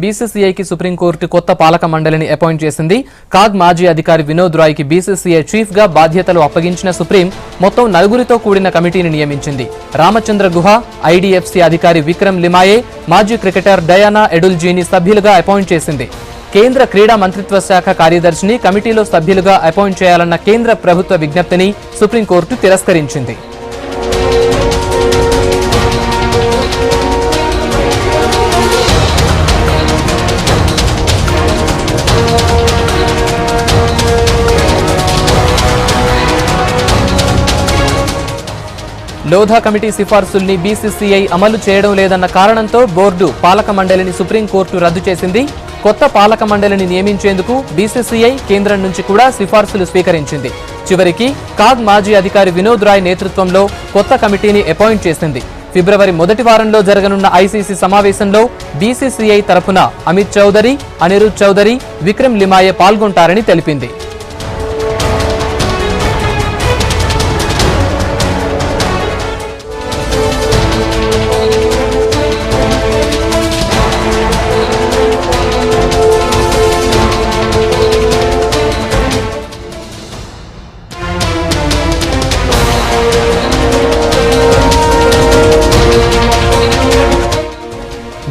బీసీసీఐకి supreme court కొత్త పాలక మండలిని అపాయింట్ చేసింది. కాగ్ మాజీ అధికారి వినోద్ రాయ్కి బీసీసీఐ చీఫ్ గా బాధ్యతలు అప్పగించిన సుప్రీం మొత్తం 4 కూడిన కమిటీని నియమించింది. రామచంద్ర గుహ, ఐడీఎఫ్సీ అధికారి విక్రమ్ లిమాయే, మాజీ క్రికెటర్ డయానా ఎడుల్జీని సభ్యులుగా అపాయింట్ చేసింది. కేంద్ర క్రీడా మంత్రిత్వ శాఖ కార్యదర్శిని కమిటీలో సభ్యులుగా అపాయింట్ చేయాలన్న కేంద్ర ప్రభుత్వ విజ్ఞప్తిని సుప్రీంకోర్టు తిరస్కరించింది. లోధా కమిటీ సిఫార్సుల్ని బీసీసీఐ అమలు చేయడం లేదన్న కారణంతో బోర్డు పాలక మండలిని సుప్రీంకోర్టు రద్దు చేసింది. కొత్త పాలక మండలిని నియమించేందుకు బీసీసీఐ కేంద్రం నుంచి కూడా సిఫార్సులు స్వీకరించింది. చివరికి కాగ్ మాజీ అధికారి వినోద్ రాయ్ నేతృత్వంలో కొత్త కమిటీని అపాయింట్ చేసింది. ఫిబ్రవరి మొదటి వారంలో జరగనున్న ఐసీసీ సమావేశంలో బీసీసీఐ తరఫున అమిత్ చౌదరి, అనిరుద్ చౌదరి, విక్రమ్ లిమాయే పాల్గొంటారని తెలిపింది.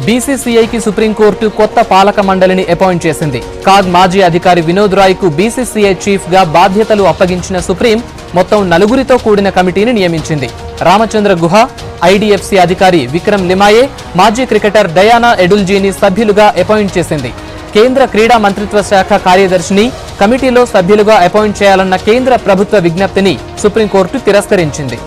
బీసీసీఐకి సుప్రీంకోర్టు కొత్త పాలక మండలిని అపాయింట్ చేసింది. కాగ్ మాజీ అధికారి వినోద్ రాయ్ కు బీసీసీఐ చీఫ్ గా బాధ్యతలు అప్పగించిన సుప్రీం మొత్తం 4 కూడిన కమిటీని నియమించింది. రామచంద్ర గుహ, ఐడీఎఫ్సీ అధికారి విక్రమ్ లిమాయే, మాజీ క్రికెటర్ డయానా ఎడుల్జీని సభ్యులుగా అపాయింట్ చేసింది. కేంద్ర క్రీడా మంత్రిత్వ శాఖ కార్యదర్శిని కమిటీలో సభ్యులుగా అపాయింట్ చేయాలన్న కేంద్ర ప్రభుత్వ విజ్ఞప్తిని సుప్రీంకోర్టు తిరస్కరించింది.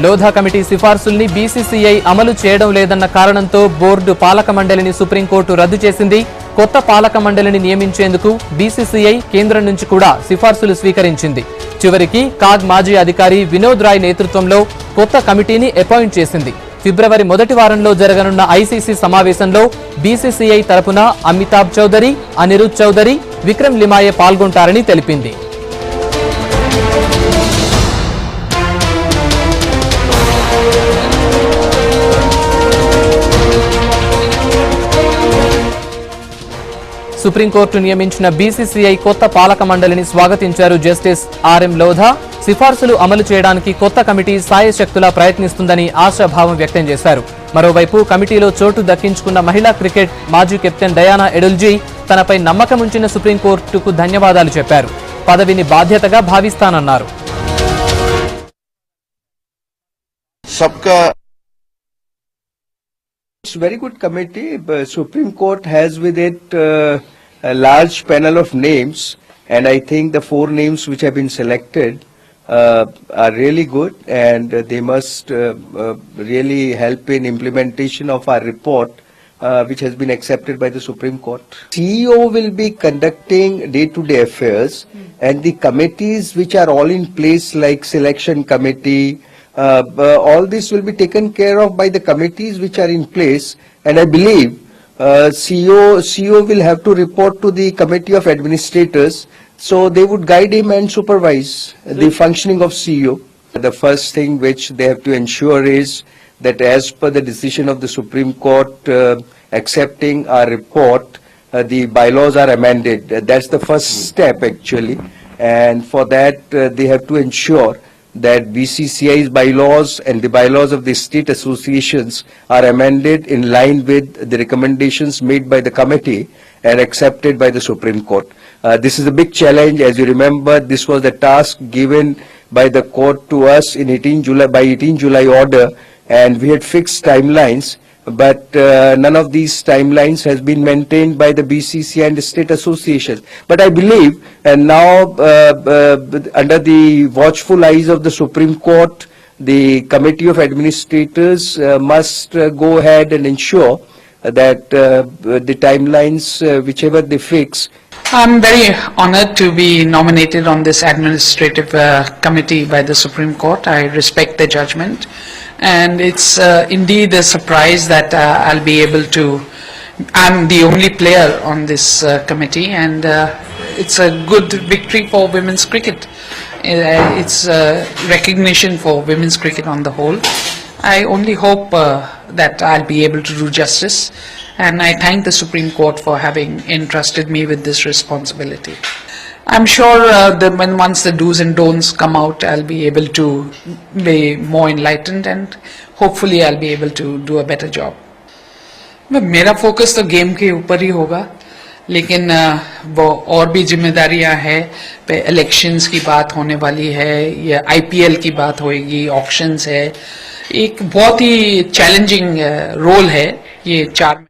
లోధా కమిటీ సిఫార్సుల్ని బీసీసీఐ అమలు చేయడం లేదన్న కారణంతో బోర్డు పాలక మండలిని సుప్రీంకోర్టు రద్దు చేసింది. కొత్త పాలక మండలిని నియమించేందుకు బీసీసీఐ కేంద్రం నుంచి కూడా సిఫార్సులు స్వీకరించింది. చివరికి కాగ్ మాజీ అధికారి వినోద్ రాయ్ నేతృత్వంలో కొత్త కమిటీని అపాయింట్ చేసింది. ఫిబ్రవరి మొదటి వారంలో జరగనున్న ఐసీసీ సమావేశంలో బీసీసీఐ తరఫున అమితాబ్ చౌదరి, అనిరుద్ చౌదరి, విక్రమ్ లిమాయే పాల్గొంటారని తెలిపింది. సుప్రీంకోర్టు నియమించిన బీసీసీఐ కొత్త పాలక మండలిని స్వాగతించారు జస్టిస్ ఆర్ఎం లోధా. సిఫార్సులు అమలు చేయడానికి కొత్త కమిటీ సాయశక్తులా ప్రయత్నిస్తుందని ఆశాభావం వ్యక్తం చేశారు. మరోవైపు కమిటీలో చోటు దక్కించుకున్న మహిళా క్రికెట్ మాజీ కెప్టెన్ డయానా ఎడుల్జీ తనపై నమ్మకం ఉంచిన సుప్రీంకోర్టుకు ధన్యవాదాలు చెప్పారు. పదవిని బాధ్యతగా భావిస్తానన్నారు. It's a very good committee. Supreme Court has with it a large panel of names, and I think the 4 names which have been selected are really good, and they must really help in implementation of our report, which has been accepted by the Supreme Court. CEO will be conducting day-to-day affairs, and the committees which are all in place, like selection committee, all this will be taken care of by the committees which are in place, and I believe CEO will have to report to the committee of administrators, so they would guide him and supervise the functioning of CEO. The first thing which they have to ensure is that as per the decision of the Supreme Court accepting our report, the bylaws are amended. That's the first step actually, and for that they have to ensure that BCCI's bylaws and the bylaws of the state associations are amended in line with the recommendations made by the committee and accepted by the Supreme Court. This is a big challenge. As you remember, this was the task given by the court to us in 18 July order, and we had fixed timelines, but none of these timelines has been maintained by the BCCI and the state associations. But I believe, and now under the watchful eyes of the Supreme Court, the Committee of Administrators must go ahead and ensure that the timelines, whichever they fix. I'm very honored to be nominated on this administrative committee by the Supreme Court. I respect the judgment. And it's indeed a surprise that I'll be able to, I'm the only player on this committee, and it's a good victory for women's cricket. It's recognition for women's cricket on the whole. I only hope that I'll be able to do justice, and I thank the Supreme Court for having entrusted me with this responsibility. I'm sure that when once the do's and don'ts come out, I'll be able to be more enlightened, and hopefully I'll be able to do a better job. मेरा focus तो game के ऊपर ही होगा, लेकिन वो और भी जिम्मेदारियां हैं. पे इलेक्शंस की बात होने वाली है, या IPL की बात होएगी, ऑक्शंस है. एक बहुत ही चैलेंजिंग रोल है ये 4